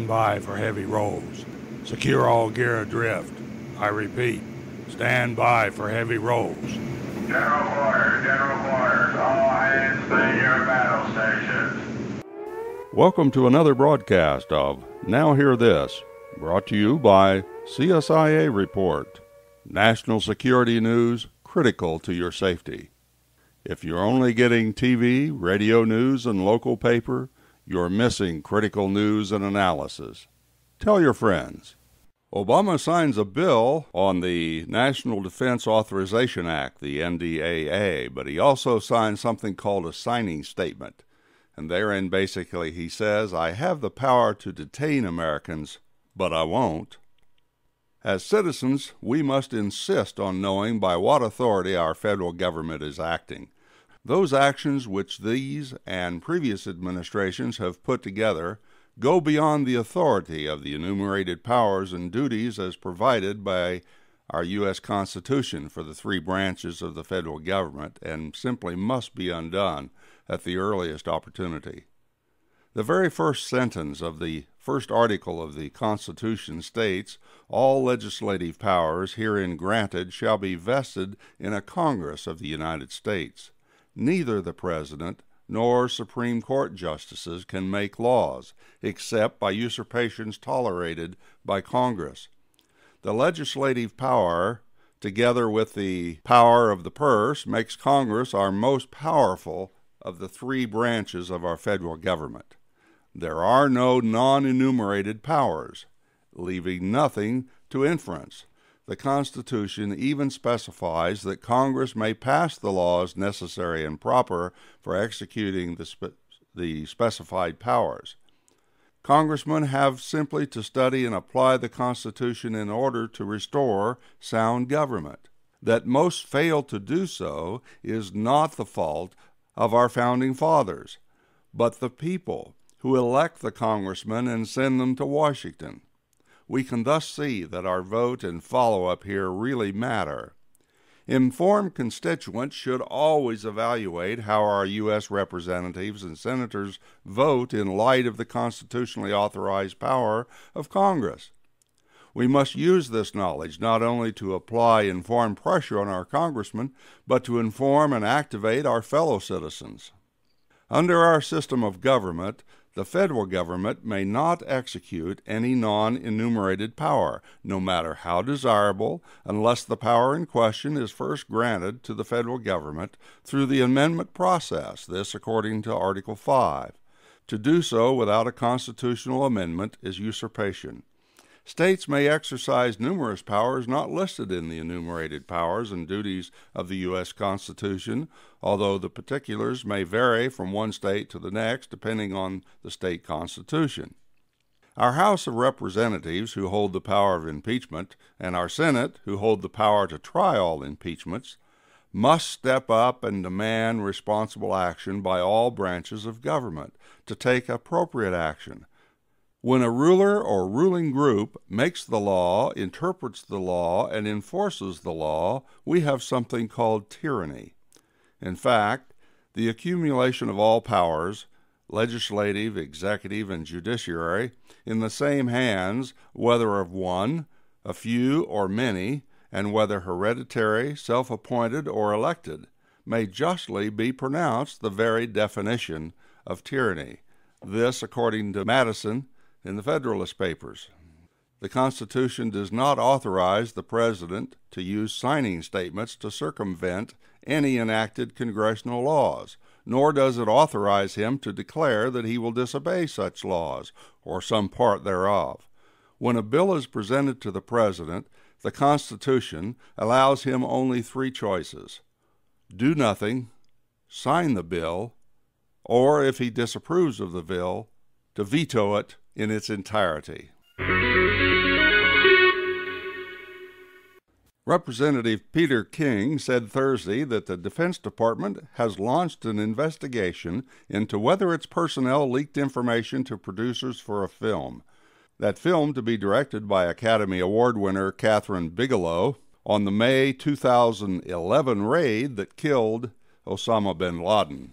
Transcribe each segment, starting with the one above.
Stand by for heavy rolls. Secure all gear adrift. I repeat, stand by for heavy rolls. General orders, all hands stay your battle stations. Welcome to another broadcast of Now Hear This, brought to you by CSIA Report, national security news critical to your safety. If you're only getting TV, radio news, and local paper, you're missing critical news and analysis. Tell your friends. Obama signs a bill on the National Defense Authorization Act, the NDAA, but he also signs something called a signing statement. And therein, basically, he says, I have the power to detain Americans, but I won't. As citizens, we must insist on knowing by what authority our federal government is acting. Those actions which these and previous administrations have put together go beyond the authority of the enumerated powers and duties as provided by our U.S. Constitution for the three branches of the federal government and simply must be undone at the earliest opportunity. The very first sentence of the first article of the Constitution states, all legislative powers herein granted shall be vested in a Congress of the United States. Neither the President nor Supreme Court justices can make laws, except by usurpations tolerated by Congress. The legislative power, together with the power of the purse, makes Congress our most powerful of the three branches of our federal government. There are no non-enumerated powers, leaving nothing to inference. The Constitution even specifies that Congress may pass the laws necessary and proper for executing the specified powers. Congressmen have simply to study and apply the Constitution in order to restore sound government. That most fail to do so is not the fault of our founding fathers, but the people who elect the congressmen and send them to Washington. We can thus see that our vote and follow-up here really matter. Informed constituents should always evaluate how our U.S. representatives and senators vote in light of the constitutionally authorized power of Congress. We must use this knowledge not only to apply informed pressure on our congressmen, but to inform and activate our fellow citizens. Under our system of government, the federal government may not execute any non-enumerated power, no matter how desirable, unless the power in question is first granted to the federal government through the amendment process, this according to Article 5. To do so without a constitutional amendment is usurpation. States may exercise numerous powers not listed in the enumerated powers and duties of the U.S. Constitution, although the particulars may vary from one state to the next depending on the state constitution. Our House of Representatives, who hold the power of impeachment, and our Senate, who hold the power to try all impeachments, must step up and demand responsible action by all branches of government to take appropriate action. When a ruler or ruling group makes the law, interprets the law, and enforces the law, we have something called tyranny. In fact, the accumulation of all powers, legislative, executive, and judiciary, in the same hands, whether of one, a few, or many, and whether hereditary, self-appointed, or elected, may justly be pronounced the very definition of tyranny. This, according to Madison, in the Federalist Papers. The Constitution does not authorize the President to use signing statements to circumvent any enacted congressional laws, nor does it authorize him to declare that he will disobey such laws, or some part thereof. When a bill is presented to the President, the Constitution allows him only three choices: do nothing, sign the bill, or, if he disapproves of the bill, to veto it in its entirety. Representative Peter King said Thursday that the Defense Department has launched an investigation into whether its personnel leaked information to producers for a film. That film, to be directed by Academy Award winner Catherine Bigelow, on the May 2011 raid that killed Osama bin Laden.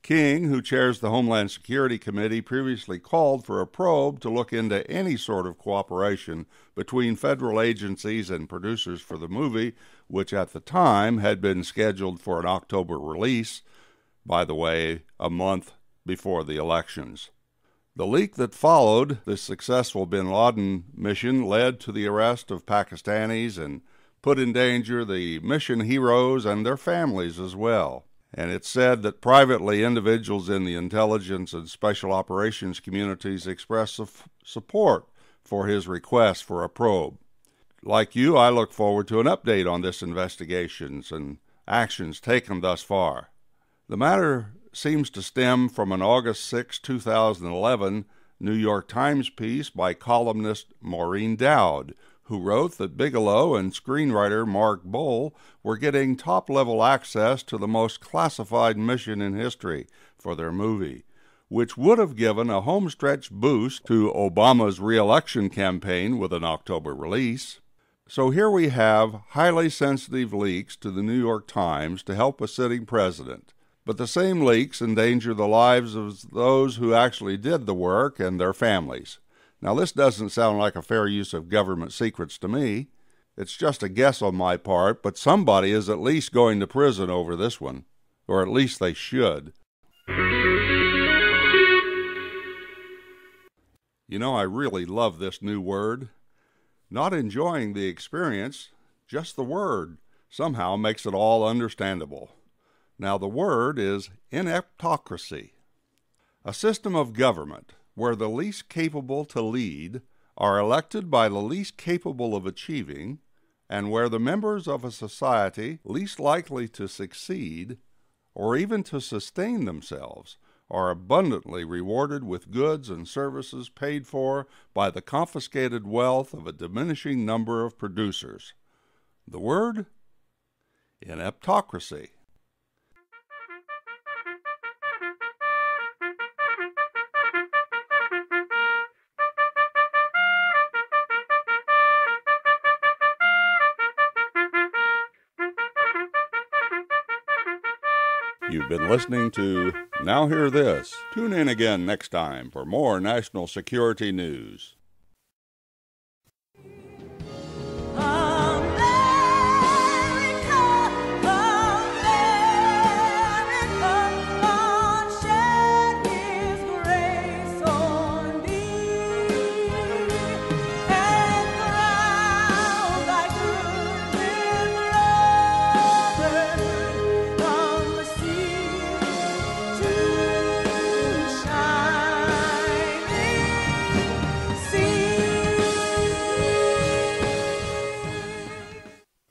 King, who chairs the Homeland Security Committee, previously called for a probe to look into any sort of cooperation between federal agencies and producers for the movie, which at the time had been scheduled for an October release, by the way, a month before the elections. The leak that followed the successful bin Laden mission led to the arrest of Pakistanis and put in danger the mission heroes and their families as well. And it's said that privately individuals in the intelligence and special operations communities expressed support for his request for a probe. Like you, I look forward to an update on this investigations and actions taken thus far. The matter seems to stem from an August 6, 2011 New York Times piece by columnist Maureen Dowd, who wrote that Bigelow and screenwriter Mark Bowl were getting top-level access to the most classified mission in history for their movie, which would have given a homestretch boost to Obama's re-election campaign with an October release. So here we have highly sensitive leaks to the New York Times to help a sitting president. But the same leaks endanger the lives of those who actually did the work and their families. Now, this doesn't sound like a fair use of government secrets to me. It's just a guess on my part, but somebody is at least going to prison over this one. Or at least they should. You know, I really love this new word. Not enjoying the experience, just the word somehow makes it all understandable. Now, the word is ineptocracy, a system of government where the least capable to lead are elected by the least capable of achieving, and where the members of a society least likely to succeed or even to sustain themselves are abundantly rewarded with goods and services paid for by the confiscated wealth of a diminishing number of producers. The word? Ineptocracy. You've been listening to Now Hear This. Tune in again next time for more national security news.